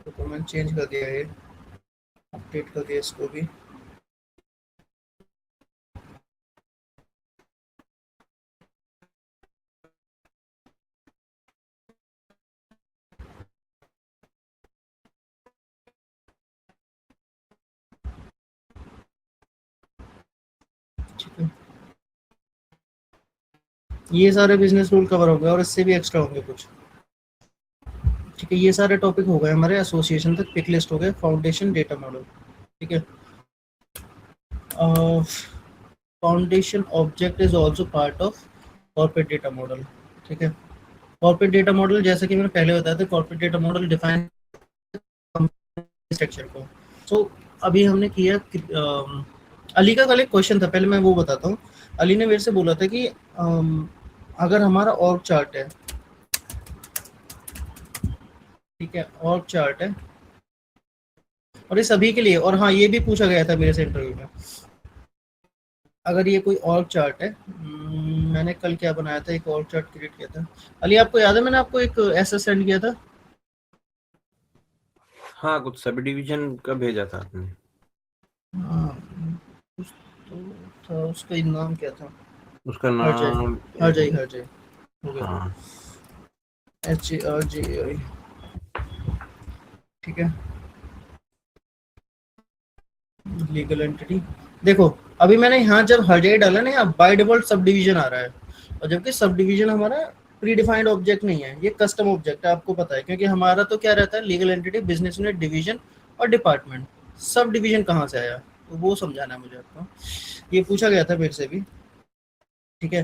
तो मैंने चेंज कर दिया, ये अपडेट कर दिया इसको भी। ठीक है, ये सारे बिजनेस रूल कवर हो गए और इससे भी एक्स्ट्रा होंगे कुछ। ठीक है, ये सारे टॉपिक हो गए हमारे एसोसिएशन तक, पिक लिस्ट हो गए, फाउंडेशन, डेटा मॉडल। ठीक है, foundation object is also part of corporate data model. ठीक है, कॉर्पोरेट डेटा मॉडल जैसे कि मैंने पहले बताया था, corporate data model define structure को। सो अभी हमने किया अली का कल एक क्वेश्चन था, पहले मैं वो बताता हूँ। अली ने मेरे से बोला था कि अगर हमारा ऑर्ग चार्ट है, ठीक है, ऑर्ग चार्ट है और ये सभी के लिए, और हाँ ये भी पूछा गया था मेरे से इंटरव्यू में, अगर ये कोई ऑर्ग चार्ट है, मैंने कल क्या बनाया था, एक ऑर्ग चार्ट क्रिएट किया था। अली आपको याद है मैंने आपको एक ऐसा सेंड किया था? हाँ, कुछ सब डिवीजन का भेजा था आपने। हाँ, कुछ तो था, उसका नाम क्या था? उसका हरजय, नाम हरजय, हरजय हो गया, हाँ, HARJAI। ठीक है, लीगल एंटिटी। देखो अभी मैंने यहाँ जब हरजय डाला ना, यहाँ बाय डिफॉल्ट सब डिवीजन आ रहा है, और जबकि सब डिवीजन हमारा प्री डिफाइंड ऑब्जेक्ट नहीं है, ये कस्टम ऑब्जेक्ट है, आपको पता है, क्योंकि हमारा तो क्या रहता है, legal entity, business unit, division और डिपार्टमेंट। सब डिवीजन कहाँ से आया, तो वो समझाना है मुझे आपको, ये पूछा गया था मेरे से भी। ठीक है,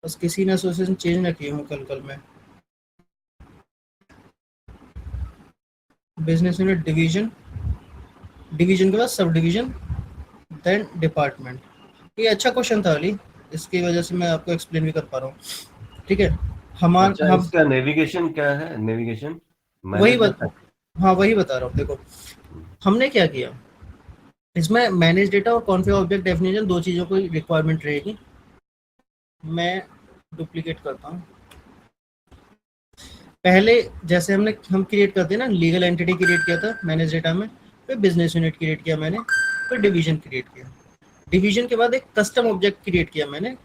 बस किसी ने एसोसिएशन चेंज ना किए हूँ कल में। बिजनेस यूनिट, डिवीजन, डिवीजन के बाद सब डिवीजन, देन डिपार्टमेंट। ये अच्छा क्वेश्चन था अली, इसकी वजह से मैं आपको एक्सप्लेन भी कर पा रहा हूँ। ठीक है, अच्छा, हम इसका नेविगेशन क्या है? नेविगेशन वही मैनेज डाटा। हाँ वही बता रहा हूँ। देखो हमने क्या किया, इसमें मैनेज डेटा और कॉन्फ़िगर ऑब्जेक्ट डेफिनेशन, दो चीज़ों की रिक्वायरमेंट रहेगी। मैं डुप्लीकेट करता हूँ। पहले जैसे हम क्रिएट करते हैं ना, लीगल एंटिटी क्रिएट किया था मैनेज डेटा में, फिर बिजनेस यूनिट क्रिएट किया मैंने, फिर डिवीजन क्रिएट किया, डिवीजन के बाद एक कस्टम ऑब्जेक्ट क्रिएट किया मैंने।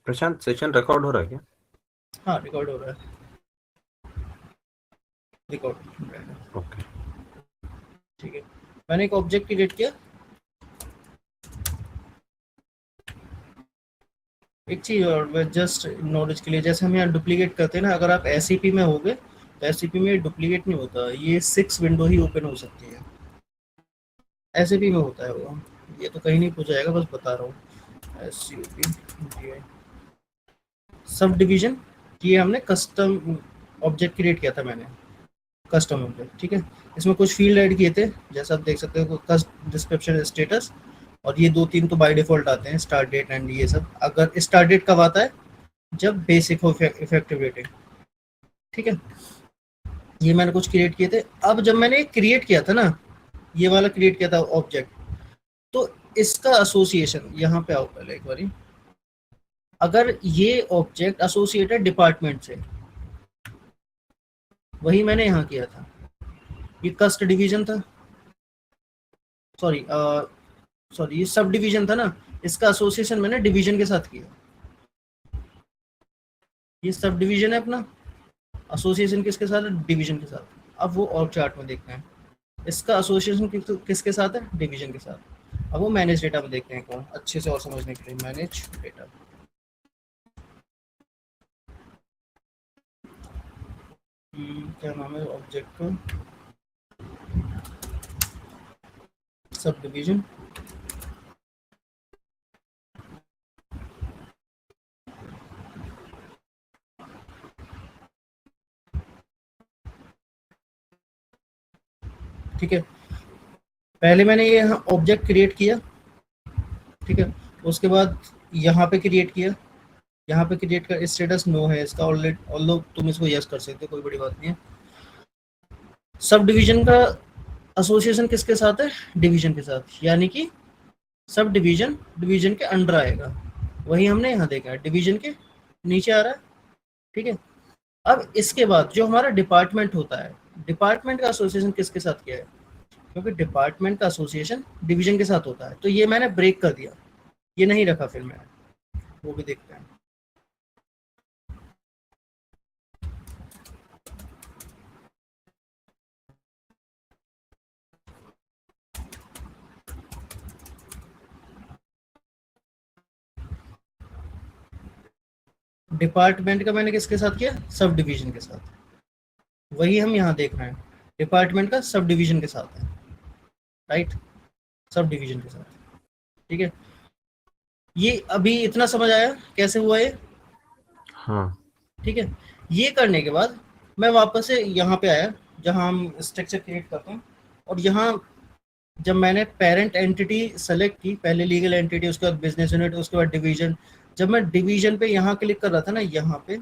प्रशांत, सेशन रिकॉर्ड हो रहा है क्या? हाँ रिकॉर्ड हो रहा है, रिकॉर्ड। ओके। ठीक है, मैंने एक ऑब्जेक्ट क्रिएट किया। एक चीज और जस्ट नॉलेज के लिए, जैसे हम यहाँ डुप्लीकेट करते हैं ना, अगर आप एससीपी में होगे तो एससीपी में डुप्लीकेट नहीं होता, ये 6 विंडो ही ओपन हो सकती है, एससीपी में होता है वो। ये तो कहीं नहीं पूछा जाएगा, बस बता रहा हूँ। एससीपी सब डिवीजन, ये हमने कस्टम ऑब्जेक्ट क्रिएट किया था मैंने, कस्टम ऑब्जेक्ट। ठीक है, इसमें कुछ फील्ड ऐड किए थे, जैसा आप देख सकते हो, कस्ट डिस्क्रिप्शन, स्टेटस, और ये दो तीन तो बाय डिफॉल्ट आते हैं, स्टार्ट डेट एंड ये सब। अगर स्टार्ट डेट कब आता है, जब बेसिक हो इफेक्टिव डेट। ठीक है, ये मैंने कुछ क्रिएट किए थे। अब जब मैंने क्रिएट किया था ना, ये वाला क्रिएट किया था ऑब्जेक्ट, तो इसका एसोसिएशन यहाँ पे आओ पहले एक बारी, अगर ये ऑब्जेक्ट एसोसिएटेड डिपार्टमेंट से, वही मैंने यहाँ किया था, ये कस्ट डिवीजन था, सॉरी ये सब डिवीजन था ना, इसका एसोसिएशन मैंने डिवीजन के साथ किया। ये सब डिवीजन है अपना, एसोसिएशन किसके साथ है, डिवीजन के साथ। अब वो और चार्ट में देखते हैं, इसका एसोसिएशन किसके साथ है, डिवीजन के साथ। अब वो मैनेज डेटा में देखते हैं कौन, अच्छे से और समझने के लिए, मैनेज डेटा, क्या नाम है ऑब्जेक्ट का, सब डिवीजन। ठीक है, पहले मैंने ये ऑब्जेक्ट क्रिएट किया। ठीक है, उसके बाद यहाँ पे क्रिएट किया, यहाँ पे क्रिएट कर, स्टेटस नो है इसका ऑलरेडी, ऑल तुम इसको यस कर सकते हो, कोई बड़ी बात नहीं है। सब डिवीजन का एसोसिएशन किसके साथ है? डिवीजन के साथ, यानी कि सब डिवीजन डिवीजन के अंडर आएगा। वही हमने यहाँ देखा है, डिवीजन के नीचे आ रहा है। ठीक है, अब इसके बाद जो हमारा डिपार्टमेंट होता है, डिपार्टमेंट का एसोसिएशन किसके साथ किया है? क्योंकि डिपार्टमेंट का एसोसिएशन डिवीजन के साथ होता है, तो ये मैंने ब्रेक कर दिया, ये नहीं रखा फिर मैंने, वो भी देखते हैं। डिपार्टमेंट का मैंने किसके साथ किया? सब डिवीजन के साथ। वही हम यहाँ देख रहे हैं, डिपार्टमेंट का सब डिवीजन के साथ है, राइट, सब डिवीजन के साथ। ठीक है, ये अभी इतना समझ आया कैसे हुआ ये? हाँ। ठीक है, ये करने के बाद मैं वापस से यहाँ पे आया जहाँ हम स्ट्रक्चर क्रिएट करते हैं, और यहाँ जब मैंने पेरेंट एंटिटी सेलेक्ट की, पहले लीगल एंटिटी, उसके बाद बिजनेस यूनिट, उसके बाद डिवीजन, जब मैं डिवीजन पे यहाँ क्लिक कर रहा था ना, यहाँ पे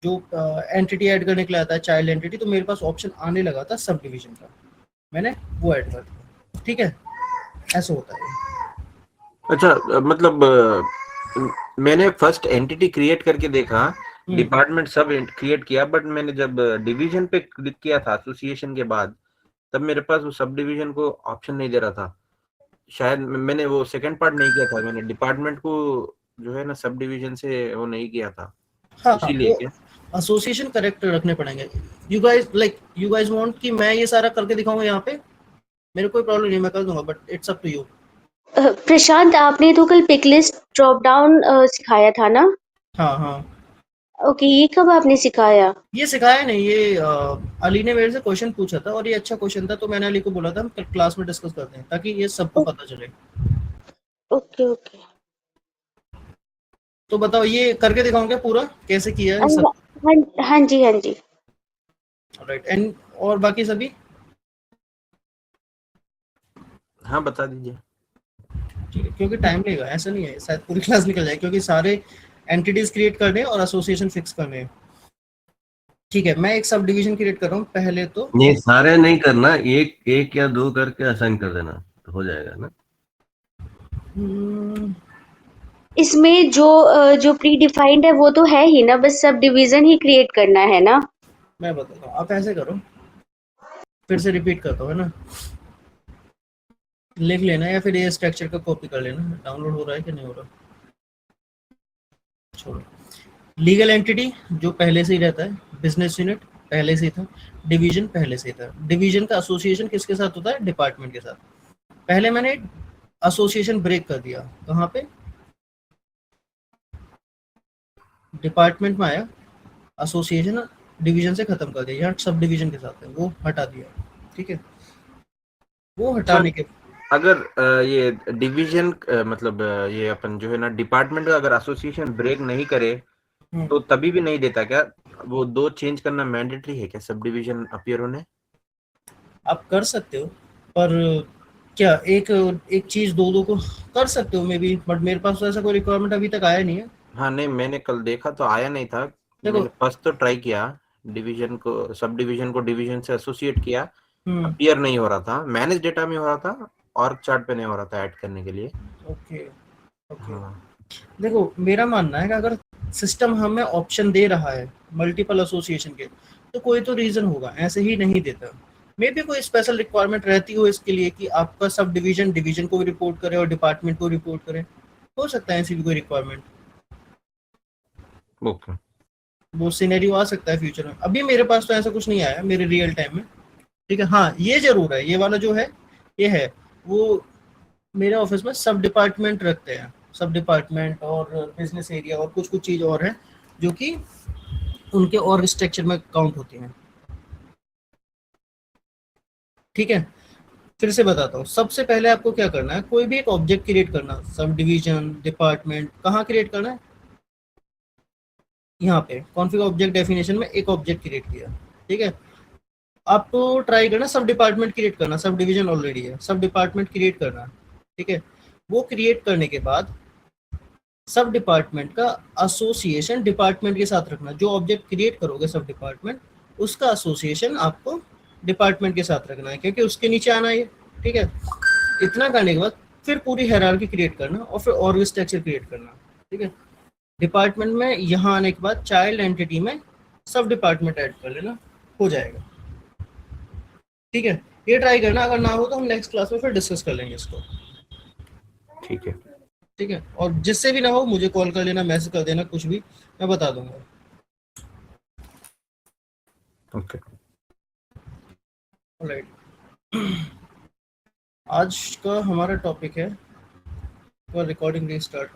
जो एंटिटी ऐड करने के लिए आता है चाइल्ड एंटिटी, तो मेरे पास ऑप्शन आने लगा था सब डिवीजन का, मैंने वो ऐड कर दिया। ठीक है, ऐसा होता है। अच्छा, मतलब मैंने फर्स्ट एंटिटी क्रिएट करके देखा, डिपार्टमेंट सब क्रिएट किया, बट मैंने जब डिवीजन पे क्लिक किया था एसोसिएशन के बाद, तब मेरे पास वो सब डिवीजन को ऑप्शन नहीं दे रहा था। शायद मैंने वो सेकंड पार्ट नहीं किया था, मैंने डिपार्टमेंट को जो है ना सब डिवीजन से वो नहीं किया था। हाँ, इसीलिए क्या एसोसिएशन करेक्ट रखने पड़ेंगे। यू गाइस वांट कि मैं ये सारा करके दिखाऊंगा यहाँ पे? मेरे कोई प्रॉब्लम नहीं, मैं कर दूंगा, but it's up to you. Prashant, आपने तो कल पिक लिस्ट ड्रॉप डाउन सिखाया था ना? हाँ हाँ, ओके, ये कब आपने सिखाया? ये सिखाया नहीं, ये अली ने मेरे से क्वेश्चन पूछा था और ये अच्छा क्वेश्चन था, तो मैंने अली को बोला था हम क्लास में डिस्कस करते हैं ताकि ये सबको पता चले। Okay okay. तो बताओ, ये करके दिखाऊं क्या पूरा कैसे किया है सब? हाँ जी हाँ जी। राइट, एंड और बाकी सभी? हाँ, बता दीजिए। ठीक है, क्योंकि टाइम लगेगा, ऐसा नहीं है शायद पूरी क्लास निकल जाए, क्योंकि सारे एंटिटीज क्रिएट करने और एसोसिएशन फिक्स करने हैं। ठीक है, मैं एक सब डिवीजन क्रिएट कर रहा हूँ पहले तो। ये सारे नहीं करना, एक एक या दो करके असाइन कर देना तो हो जाएगा ना। इसमें जो प्री डिफाइंड है वो तो है ही ना, बस सब डिवीजन ही क्रिएट करना है ना? मैं बताता हूँ, आप ऐसे करो, फिर से रिपीट करता हूँ, है ना, लिख लेना या फिर ये स्ट्रक्चर का कॉपी कर लेना। डाउनलोड हो रहा है कि नहीं हो रहा, छोड़ो। लीगल एंटिटी जो पहले से ही रहता है, बिजनेस यूनिट पहले से ही था, डिवीजन पहले से ही था। डिवीजन का एसोसिएशन किसके साथ होता है? डिपार्टमेंट के साथ। पहले मैंने एसोसिएशन ब्रेक कर दिया, कहाँ पे? डिपार्टमेंट में आया, एसोसिएशन डिवीजन से खत्म कर दिया, यहाँ सब डिवीजन के साथ है, वो हटा दिया। ठीक है, वो हटाने के अगर ये डिवीजन मतलब ये अपन जो है ना डिपार्टमेंट का अगर एसोसिएशन ब्रेक नहीं करे तो तभी भी नहीं देता क्या? वो दो चेंज करना मैंडेटरी है क्या सब डिवीजन अपीयर होने? आप कर सकते हो, पर क्या एक एक चीज दो को कर सकते हो मे बी, बट मेरे पास तो ऐसा कोई रिक्वायरमेंट अभी तक आया नहीं है। हाँ, नहीं, मैंने कल देखा तो आया नहीं था। देखो, मैंने फर्स्ट तो ट्राई किया, डिवीजन को सब डिवीजन को डिवीजन से एसोसिएट किया, अपीयर नहीं हो रहा था, मैनेज डेटा में हो रहा था, और चार्ट पे नहीं हो रहा था ऐड करने के लिए। Okay okay. हाँ, देखो, मेरा मानना है कि अगर सिस्टम हमें ऑप्शन दे रहा है मल्टीपल एसोसिएशन के, तो कोई तो रीजन होगा, ऐसे ही नहीं देता। मे भी कोई स्पेशल रिक्वायरमेंट रहती हो इसके लिए कि आपका सब डिवीजन डिवीजन को भी रिपोर्ट करे और डिपार्टमेंट को रिपोर्ट करे, हो सकता है ऐसी भी कोई रिक्वायरमेंट, ओके। वो सिनेरियो आ सकता है फ्यूचर में। अभी मेरे पास तो ऐसा कुछ नहीं आया मेरे रियल टाइम में। ठीक है, हाँ ये जरूर है, ये वाला जो है ये है, वो मेरे ऑफिस में सब डिपार्टमेंट रखते हैं, सब डिपार्टमेंट और बिजनेस एरिया और कुछ कुछ चीज़ और है जो कि उनके और स्ट्रक्चर में काउंट होती हैं। ठीक है, फिर से बताता हूँ, सबसे पहले आपको क्या करना है, कोई भी एक ऑब्जेक्ट क्रिएट करना, सब डिवीजन डिपार्टमेंट, कहाँ क्रिएट करना है? यहाँ पे कॉन्फिग ऑब्जेक्ट डेफिनेशन में एक ऑब्जेक्ट क्रिएट किया। ठीक है, आपको ट्राई करना सब डिपार्टमेंट क्रिएट करना, सब डिवीजन ऑलरेडी है, सब डिपार्टमेंट क्रिएट करना। ठीक है, वो क्रिएट करने के बाद सब डिपार्टमेंट का एसोसिएशन डिपार्टमेंट के साथ रखना, जो ऑब्जेक्ट क्रिएट करोगे सब डिपार्टमेंट, उसका एसोसिएशन आपको डिपार्टमेंट के साथ रखना है, क्योंकि उसके नीचे आना है, ठीक है। इतना करने के बाद फिर पूरी हायरार्की क्रिएट करना और फिर और स्ट्रक्चर क्रिएट करना, ठीक है। डिपार्टमेंट में यहाँ आने के बाद चाइल्ड एंटिटी में सब डिपार्टमेंट ऐड कर लेना, हो जाएगा, ठीक है। ये ट्राई करना, अगर ना हो तो हम नेक्स्ट क्लास में फिर डिस्कस कर लेंगे इसको, ठीक है। ठीक है। और जिससे भी ना हो मुझे कॉल कर लेना, मैसेज कर देना, कुछ भी मैं बता दूंगा। Okay, alright. आज का हमारा टॉपिक है, रिकॉर्डिंग रीस्टार्ट कर